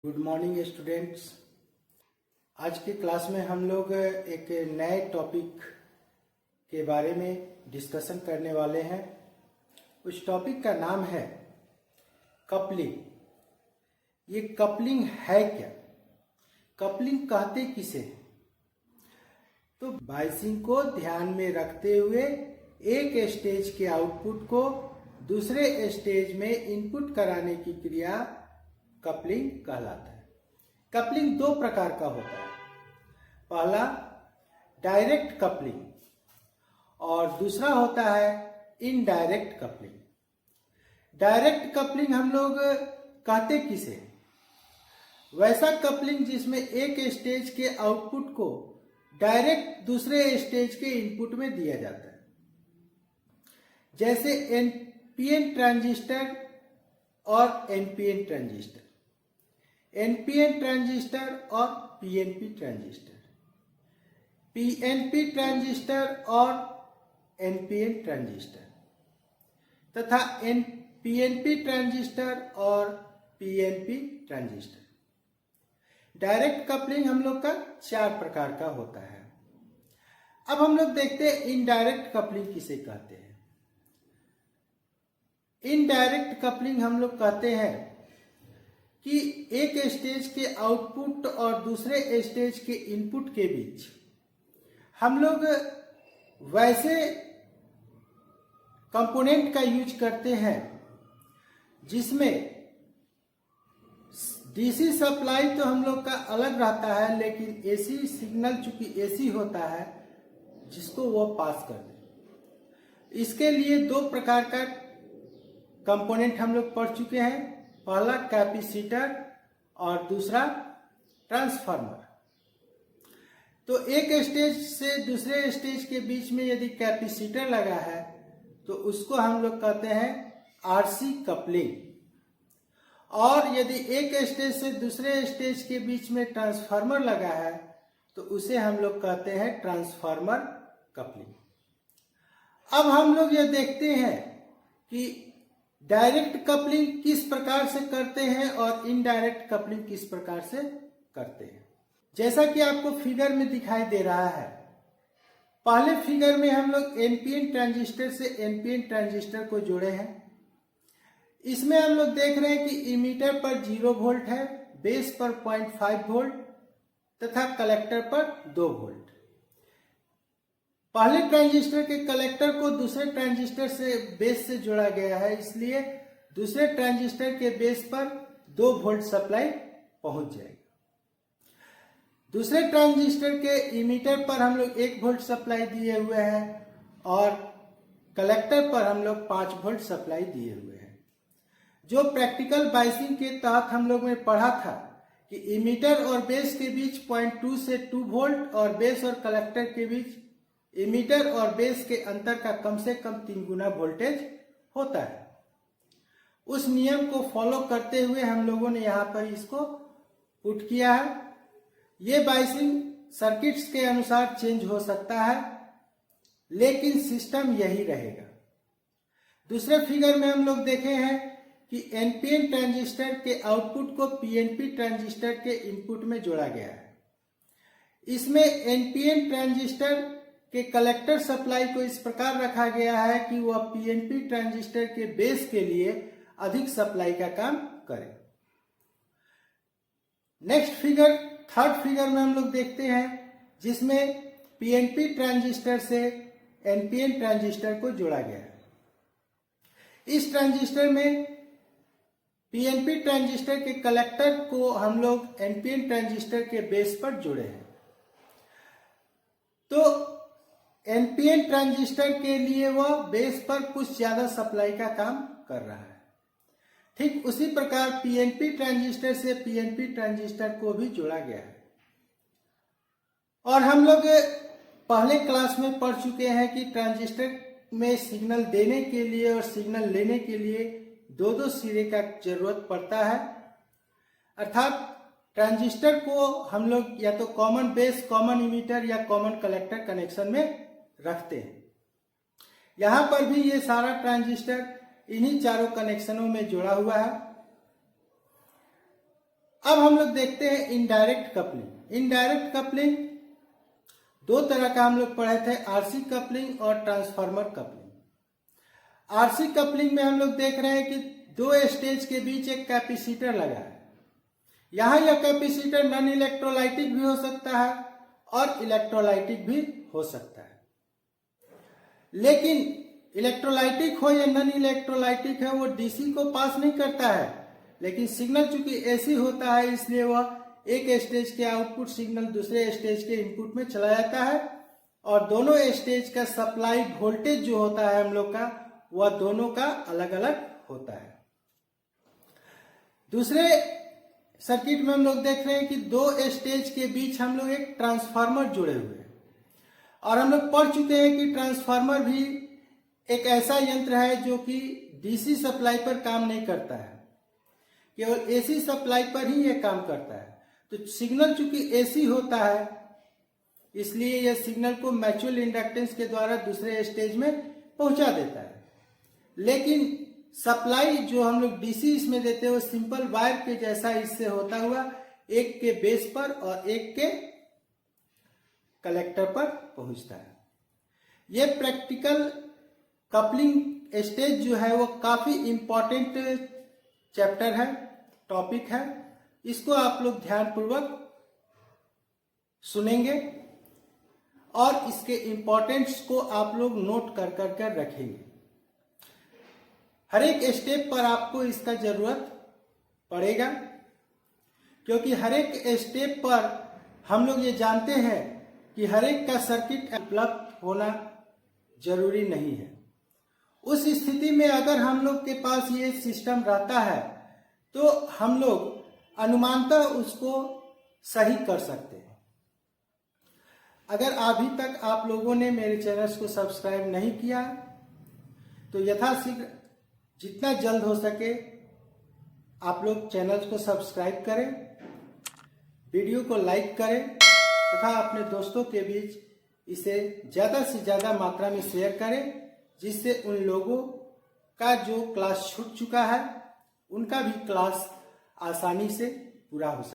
Good morning students. आज की class में हम लोग एक नए टॉपिक के बारे में डिस्कशन करने वाले हैं। उस टॉपिक का नाम है कपलिंग। ये कपलिंग है क्या? कपलिंग कहते किसे हैं? तो बाइसिंग को ध्यान में रखते हुए एक स्टेज के आउटपुट को दूसरे स्टेज में इनपुट कराने की क्रिया कपलिंग कहलाता है। कपलिंग दो प्रकार का होता है। पहला डायरेक्ट कपलिंग और दूसरा होता है इनडायरेक्ट कपलिंग। डायरेक्ट कपलिंग हम लोग कहते किसे? वैसा कपलिंग जिसमें एक स्टेज के आउटपुट को डायरेक्ट दूसरे स्टेज के इनपुट में दिया जाता है, जैसे एनपीएन ट्रांजिस्टर और एनपीएन ट्रांजिस्टर, एनपीएन ट्रांजिस्टर और पीएनपी ट्रांजिस्टर, पीएनपी ट्रांजिस्टर और एनपीएन ट्रांजिस्टर तथा पीएनपी ट्रांजिस्टर और पीएनपी ट्रांजिस्टर। डायरेक्ट कपलिंग हम लोग का 4 प्रकार का होता है। अब हम लोग देखते हैं इनडायरेक्ट कपलिंग किसे कहते हैं। इनडायरेक्ट कपलिंग हम लोग कहते हैं कि एक स्टेज के आउटपुट और दूसरे स्टेज के इनपुट के बीच हम लोग वैसे कंपोनेंट का यूज करते हैं जिसमें डीसी सप्लाई तो हम लोग का अलग रहता है, लेकिन एसी सिग्नल चूंकि एसी होता है जिसको वो पास कर दे। इसके लिए 2 प्रकार का कंपोनेंट हम लोग पढ़ चुके हैं। पहला कैपेसिटर और दूसरा ट्रांसफार्मर। तो एक स्टेज से दूसरे स्टेज के बीच में यदि कैपेसिटर लगा है तो उसको हम लोग कहते हैं आरसी कपलिंग, और यदि एक स्टेज से दूसरे स्टेज के बीच में ट्रांसफार्मर लगा है तो उसे हम लोग कहते हैं ट्रांसफार्मर कपलिंग। अब हम लोग ये देखते हैं कि डायरेक्ट कपलिंग किस प्रकार से करते हैं और इनडायरेक्ट कपलिंग किस प्रकार से करते हैं। जैसा कि आपको फिगर में दिखाई दे रहा है, पहले फिगर में हम लोग एनपीएन ट्रांजिस्टर से एनपीएन ट्रांजिस्टर को जोड़े हैं। इसमें हम लोग देख रहे हैं कि इमीटर पर 0 वोल्ट है, बेस पर 0.5 वोल्ट तथा कलेक्टर पर 2 वोल्ट। पहले ट्रांजिस्टर के कलेक्टर को दूसरे ट्रांजिस्टर से बेस से जोड़ा गया है, इसलिए दूसरे ट्रांजिस्टर के बेस पर 2 वोल्ट सप्लाई पहुंच जाएगी। दूसरे ट्रांजिस्टर के इमीटर पर हम लोग 1 वोल्ट सप्लाई दिए हुए हैं और कलेक्टर पर हम लोग 5 वोल्ट सप्लाई दिए हुए हैं। जो प्रैक्टिकल बाइसिंग के तहत हम लोग ने पढ़ा था कि इमीटर और बेस के बीच 0.2 से 2 वोल्ट और बेस और कलेक्टर के बीच इमीटर और बेस के अंतर का कम से कम 3 गुना वोल्टेज होता है। उस नियम को फॉलो करते हुए हम लोगों ने यहाँ पर इसको पुट किया है। ये बाइसिंग सर्किट्स के अनुसार चेंज हो सकता है, लेकिन सिस्टम यही रहेगा। दूसरे फिगर में हम लोग देखे हैं कि एनपीएन ट्रांजिस्टर के आउटपुट को पीएनपी ट्रांजिस्टर के इनपुट में जोड़ा गया है। इसमें एनपीएन ट्रांजिस्टर के कलेक्टर सप्लाई को इस प्रकार रखा गया है कि वह पीएनपी ट्रांजिस्टर के बेस के लिए अधिक सप्लाई का काम करे। नेक्स्ट फिगर, थर्ड फिगर में हम लोग देखते हैं जिसमें पीएनपी ट्रांजिस्टर से एनपीएन ट्रांजिस्टर को जोड़ा गया है। इस ट्रांजिस्टर में पीएनपी ट्रांजिस्टर के कलेक्टर को हम लोग एनपीएन ट्रांजिस्टर के बेस पर जोड़े हैं। तो एनपीएन ट्रांजिस्टर के लिए वह बेस पर कुछ ज्यादा सप्लाई का काम कर रहा है। ठीक उसी प्रकार पीएनपी ट्रांजिस्टर से पीएनपी ट्रांजिस्टर को भी जोड़ा गया है। और हम लोग पहले क्लास में पढ़ चुके हैं कि ट्रांजिस्टर में सिग्नल देने के लिए और सिग्नल लेने के लिए 2 सिरे का जरूरत पड़ता है। अर्थात ट्रांजिस्टर को हम लोग या तो कॉमन बेस, कॉमन इमीटर या कॉमन कलेक्टर कनेक्शन में रखते हैं। यहां पर भी ये सारा ट्रांजिस्टर इन्हीं चारों कनेक्शनों में जुड़ा हुआ है। अब हम लोग देखते हैं इनडायरेक्ट कपलिंग। इनडायरेक्ट कपलिंग दो तरह का हम लोग पढ़े थे, आरसी कपलिंग और ट्रांसफार्मर कपलिंग। आरसी कपलिंग में हम लोग देख रहे हैं कि दो स्टेज के बीच एक कैपेसिटर लगा है। यहां यह कैपेसिटर नॉन इलेक्ट्रोलाइटिक भी हो सकता है और इलेक्ट्रोलाइटिक भी हो सकता है। लेकिन इलेक्ट्रोलाइटिक हो या नॉन इलेक्ट्रोलाइटिक है, वो डीसी को पास नहीं करता है। लेकिन सिग्नल चूंकि एसी होता है, इसलिए वह एक स्टेज के आउटपुट सिग्नल दूसरे स्टेज के इनपुट में चला जाता है और दोनों स्टेज का सप्लाई वोल्टेज जो होता है हम लोग का, वह दोनों का अलग अलग होता है। दूसरे सर्किट में हम लोग देख रहे हैं कि दो स्टेज के बीच हम लोग एक ट्रांसफार्मर जुड़े हुए हैं और हम लोग पढ़ चुके हैं कि ट्रांसफार्मर भी एक ऐसा यंत्र है जो कि डीसी सप्लाई पर काम नहीं करता है, केवल एसी सप्लाई पर ही यह काम करता है। तो सिग्नल चूंकि एसी होता है, इसलिए यह सिग्नल को म्यूचुअल इंडक्टेंस के द्वारा दूसरे स्टेज में पहुंचा देता है। लेकिन सप्लाई जो हम लोग डीसी इसमें देते हैं वो सिंपल वायर के जैसा इससे होता हुआ एक के बेस पर और एक के कलेक्टर पर पहुंचता है। यह प्रैक्टिकल कपलिंग स्टेज जो है वो काफी इंपॉर्टेंट चैप्टर है, टॉपिक है। इसको आप लोग ध्यानपूर्वक सुनेंगे और इसके इंपॉर्टेंस को आप लोग नोट कर कर रखेंगे। हर एक स्टेप पर आपको इसका जरूरत पड़ेगा, क्योंकि हर एक स्टेप पर हम लोग ये जानते हैं कि हर एक का सर्किट उपलब्ध होना जरूरी नहीं है। उस स्थिति में अगर हम लोग के पास ये सिस्टम रहता है तो हम लोग अनुमानतः उसको सही कर सकते हैं। अगर अभी तक आप लोगों ने मेरे चैनल को सब्सक्राइब नहीं किया तो यथाशीघ्र जितना जल्द हो सके आप लोग चैनल को सब्सक्राइब करें, वीडियो को लाइक करें तथा अपने दोस्तों के बीच इसे ज़्यादा से ज़्यादा मात्रा में शेयर करें, जिससे उन लोगों का जो क्लास छूट चुका है उनका भी क्लास आसानी से पूरा हो सके।